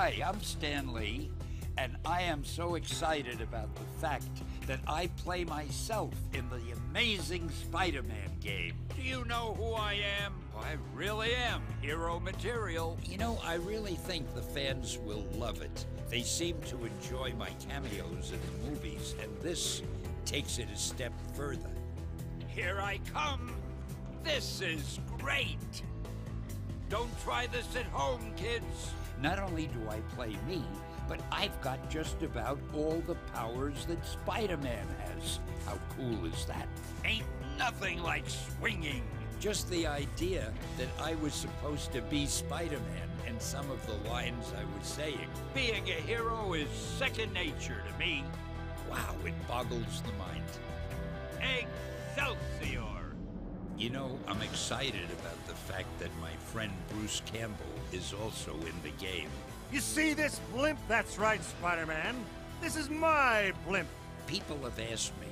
Hi, I'm Stan Lee, and I am so excited about the fact that I play myself in the amazing Spider-Man game. Do you know who I am? I really am hero material. You know, I really think the fans will love it. They seem to enjoy my cameos in the movies, and this takes it a step further. Here I come. This is great. Don't try this at home, kids. Not only do I play me, but I've got just about all the powers that Spider-Man has. How cool is that? Ain't nothing like swinging. Just the idea that I was supposed to be Spider-Man and some of the lines I was saying. Being a hero is second nature to me. Wow, it boggles the mind. Excelsior! You know, I'm excited about the fact that my friend Bruce Campbell is also in the game. You see this blimp? That's right, Spider-Man. This is my blimp. People have asked me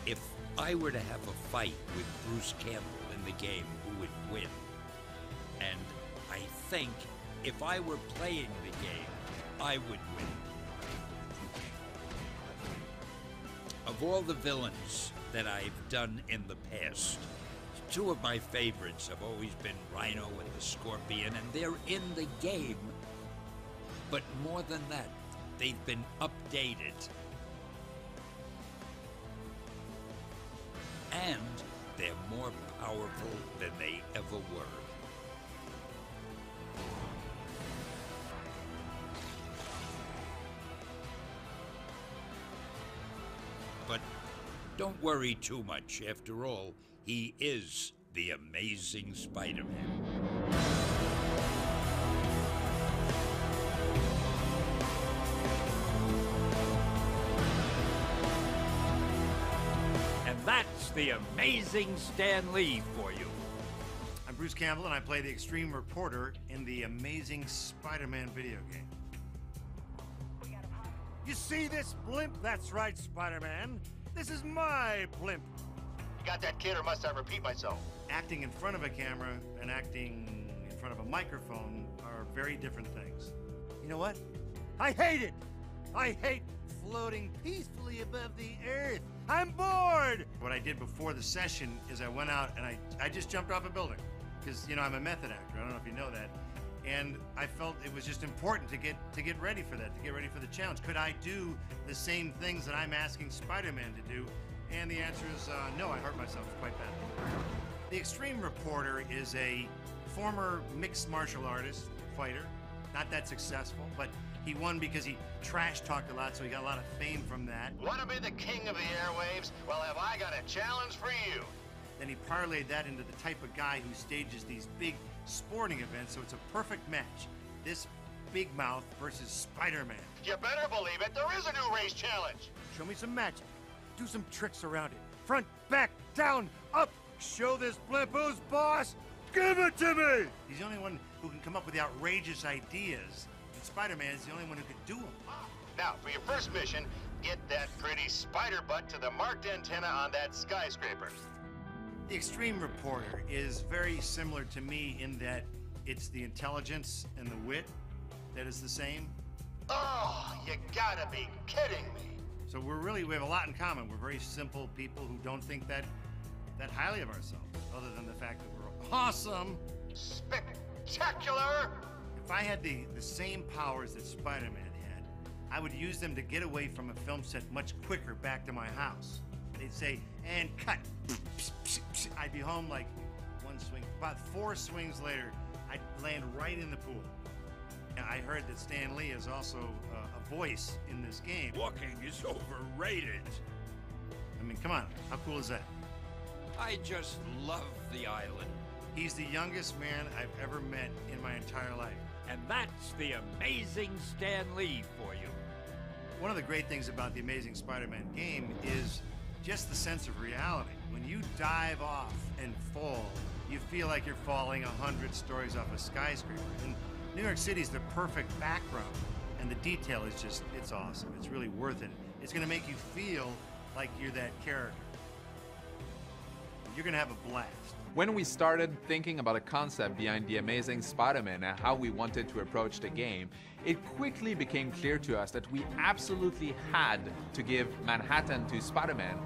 if I were to have a fight with Bruce Campbell in the game, who would win? And I think if I were playing the game, I would win. Of all the villains that I've done in the past, two of my favorites have always been Rhino and the Scorpion, and they're in the game. But more than that, they've been updated. And they're more powerful than they ever were. But don't worry too much. After all, he is the Amazing Spider-Man. And that's the Amazing Stan Lee for you. I'm Bruce Campbell, and I play the Extreme Reporter in the Amazing Spider-Man video game. You see this blimp? That's right, Spider-Man. This is my blimp. Got that kid, or must I repeat myself? Acting in front of a camera and acting in front of a microphone are very different things. You know what? I hate it! I hate floating peacefully above the earth. I'm bored! What I did before the session is I went out and I just jumped off a building. Because, you know, I'm a method actor. I don't know if you know that. And I felt it was just important to get ready for that, to get ready for the challenge. Could I do the same things that I'm asking Spider-Man to do? And the answer is no, I hurt myself quite badly. The Extreme Reporter is a former mixed martial artist, fighter. Not that successful, but he won because he trash-talked a lot, so he got a lot of fame from that. Want to be the king of the airwaves? Well, have I got a challenge for you? Then he parlayed that into the type of guy who stages these big sporting events, so it's a perfect match. This big mouth versus Spider-Man. You better believe it, there is a new race challenge. Show me some magic. Do some tricks around it. Front, back, down, up. Show this blimp who's boss. Give it to me! He's the only one who can come up with the outrageous ideas. And Spider-Man is the only one who could do them. Now, for your first mission, get that pretty spider butt to the marked antenna on that skyscraper. The Extreme Reporter is very similar to me in that it's the intelligence and the wit that is the same. Oh, you gotta be kidding me. So we have a lot in common. We're very simple people who don't think that highly of ourselves, other than the fact that we're awesome. Spectacular! If I had the same powers that Spider-Man had, I would use them to get away from a film set much quicker back to my house. They'd say, and cut. I'd be home like one swing. About 4 swings later, I'd land right in the pool. I heard that Stan Lee is also a voice in this game. Walking is overrated. I mean, come on, how cool is that? I just love the island. He's the youngest man I've ever met in my entire life. And that's the Amazing Stan Lee for you. One of the great things about the Amazing Spider-Man game is just the sense of reality. When you dive off and fall, you feel like you're falling 100 stories off a skyscraper. And New York City's the perfect background, and the detail is just, it's awesome. It's really worth it. It's gonna make you feel like you're that character. You're gonna have a blast. When we started thinking about the concept behind The Amazing Spider-Man and how we wanted to approach the game, it quickly became clear to us that we absolutely had to give Manhattan to Spider-Man.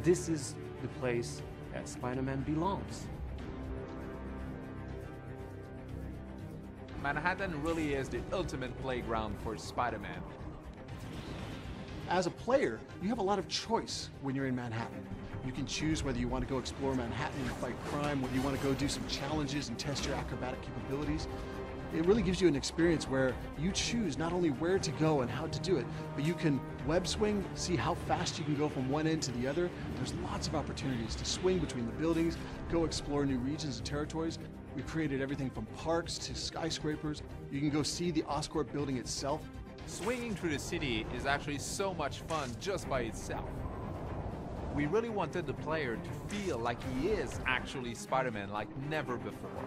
This is the place that Spider-Man belongs. Manhattan really is the ultimate playground for Spider-Man. As a player, you have a lot of choice when you're in Manhattan. You can choose whether you want to go explore Manhattan and fight crime, whether you want to go do some challenges and test your acrobatic capabilities. It really gives you an experience where you choose not only where to go and how to do it, but you can web swing, see how fast you can go from one end to the other. There's lots of opportunities to swing between the buildings, go explore new regions and territories. We created everything from parks to skyscrapers. You can go see the Oscorp building itself. Swinging through the city is actually so much fun just by itself. We really wanted the player to feel like he is actually Spider-Man like never before.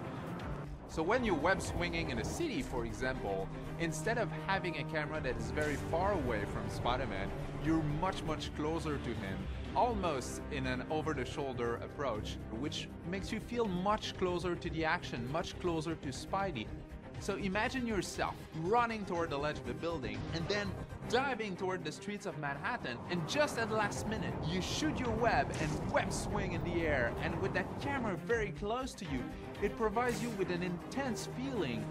So when you're web swinging in a city, for example, instead of having a camera that is very far away from Spider-Man, you're much closer to him, almost in an over-the-shoulder approach, which makes you feel much closer to the action, much closer to Spidey. So imagine yourself running toward the ledge of the building and then diving toward the streets of Manhattan, and just at the last minute, you shoot your web and web swing in the air, and with that camera very close to you, it provides you with an intense feeling.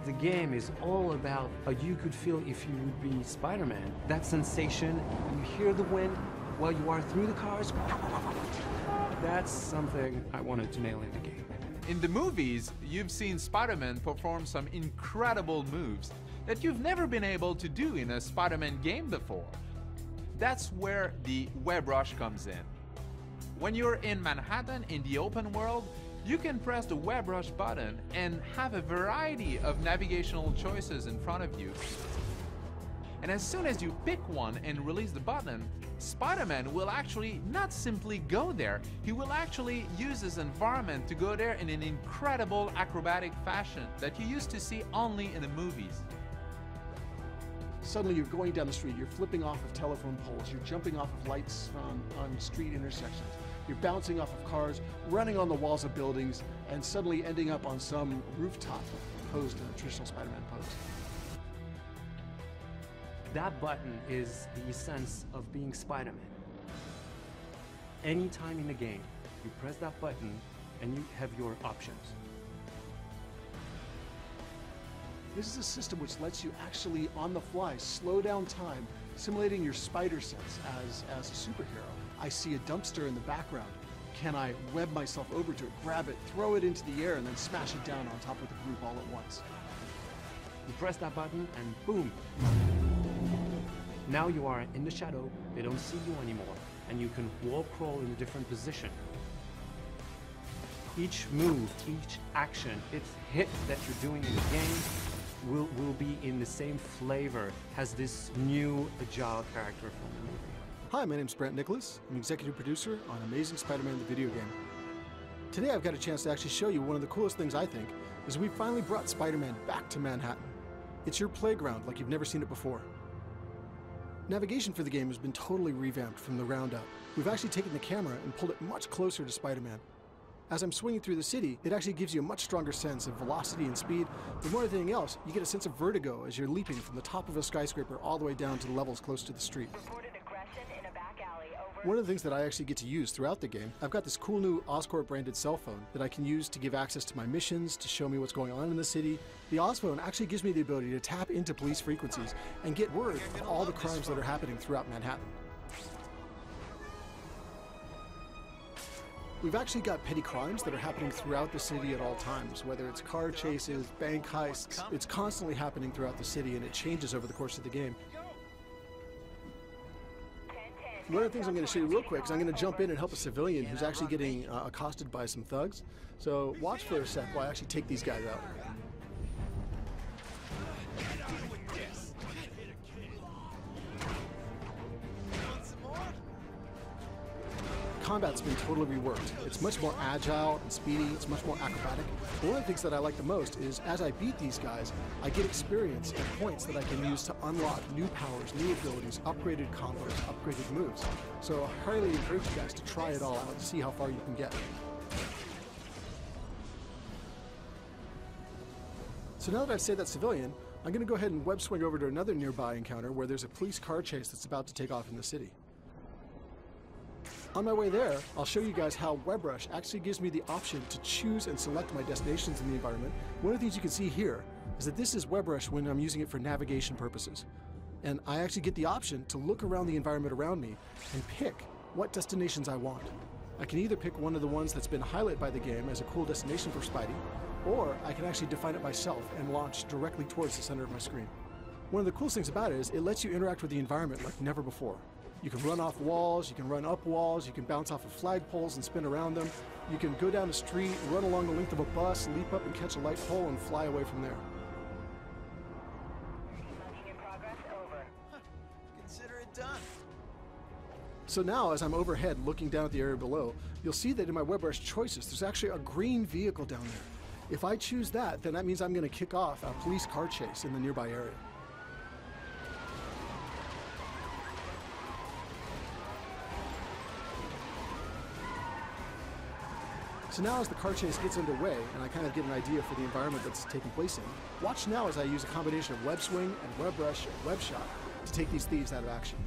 The game is all about how you could feel if you would be Spider-Man. That sensation, you hear the wind while you are through the cars. That's something I wanted to nail in the game. In the movies, you've seen Spider-Man perform some incredible moves that you've never been able to do in a Spider-Man game before. That's where the web rush comes in. When you're in Manhattan in the open world, you can press the web rush button and have a variety of navigational choices in front of you. And as soon as you pick one and release the button, Spider-Man will actually not simply go there, he will actually use his environment to go there in an incredible acrobatic fashion that you used to see only in the movies. Suddenly you're going down the street, you're flipping off of telephone poles, you're jumping off of lights on street intersections, you're bouncing off of cars, running on the walls of buildings, and suddenly ending up on some rooftop posed in a traditional Spider-Man pose. That button is the essence of being Spider-Man. Anytime in the game, you press that button and you have your options. This is a system which lets you actually, on the fly, slow down time, simulating your spider sense as a superhero. I see a dumpster in the background. Can I web myself over to it, grab it, throw it into the air, and then smash it down on top of the group all at once? You press that button and boom! Now you are in the shadow, they don't see you anymore, and you can wall crawl in a different position. Each move, each action, each hit that you're doing in the game will be in the same flavor as this new agile character from the movie. Hi, my name's Brent Nicholas. I'm executive producer on Amazing Spider-Man the video game. Today I've got a chance to actually show you one of the coolest things I think is we finally brought Spider-Man back to Manhattan. It's your playground like you've never seen it before. Navigation for the game has been totally revamped from the ground up. We've actually taken the camera and pulled it much closer to Spider-Man. As I'm swinging through the city, it actually gives you a much stronger sense of velocity and speed, but more than anything else, you get a sense of vertigo as you're leaping from the top of a skyscraper all the way down to the levels close to the street. One of the things that I actually get to use throughout the game, I've got this cool new Oscorp branded cell phone that I can use to give access to my missions, to show me what's going on in the city. The Osphone actually gives me the ability to tap into police frequencies and get word of all the crimes that are happening throughout Manhattan. We've actually got petty crimes that are happening throughout the city at all times, whether it's car chases, bank heists. It's constantly happening throughout the city and it changes over the course of the game. One of the things I'm going to show you real quick is I'm going to jump in and help a civilian who's actually getting accosted by some thugs. So watch for a sec while I actually take these guys out. Combat's been totally reworked. It's much more agile and speedy, it's much more acrobatic. But one of the things that I like the most is as I beat these guys, I get experience and points that I can use to unlock new powers, new abilities, upgraded combos, upgraded moves. So I highly encourage you guys to try it all out and see how far you can get. So now that I've saved that civilian, I'm going to go ahead and web swing over to another nearby encounter where there's a police car chase that's about to take off in the city. On my way there, I'll show you guys how WebRush actually gives me the option to choose and select my destinations in the environment. One of the things you can see here is that this is WebRush when I'm using it for navigation purposes. And I actually get the option to look around the environment around me and pick what destinations I want. I can either pick one of the ones that's been highlighted by the game as a cool destination for Spidey, or I can actually define it myself and launch directly towards the center of my screen. One of the coolest things about it is it lets you interact with the environment like never before. You can run off walls, you can run up walls, you can bounce off of flagpoles and spin around them. You can go down a street, run along the length of a bus, leap up and catch a light pole and fly away from there. Consider it done. So now, as I'm overhead looking down at the area below, you'll see that in my WebRush choices, there's actually a green vehicle down there. If I choose that, then that means I'm going to kick off a police car chase in the nearby area. So now as the car chase gets underway, and I kind of get an idea for the environment that's taking place in, watch now as I use a combination of web swing and WebRush and web shot to take these thieves out of action.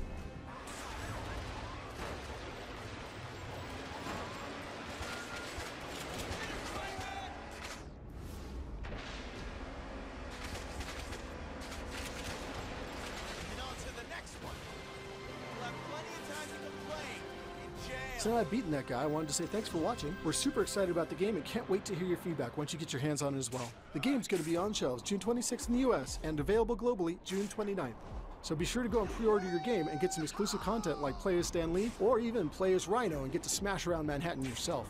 So now I've beaten that guy, I wanted to say thanks for watching. We're super excited about the game and can't wait to hear your feedback once you get your hands on it as well. The game's going to be on shelves June 26th in the US and available globally June 29th. So be sure to go and pre-order your game and get some exclusive content like play as Stan Lee or even play as Rhino and get to smash around Manhattan yourself.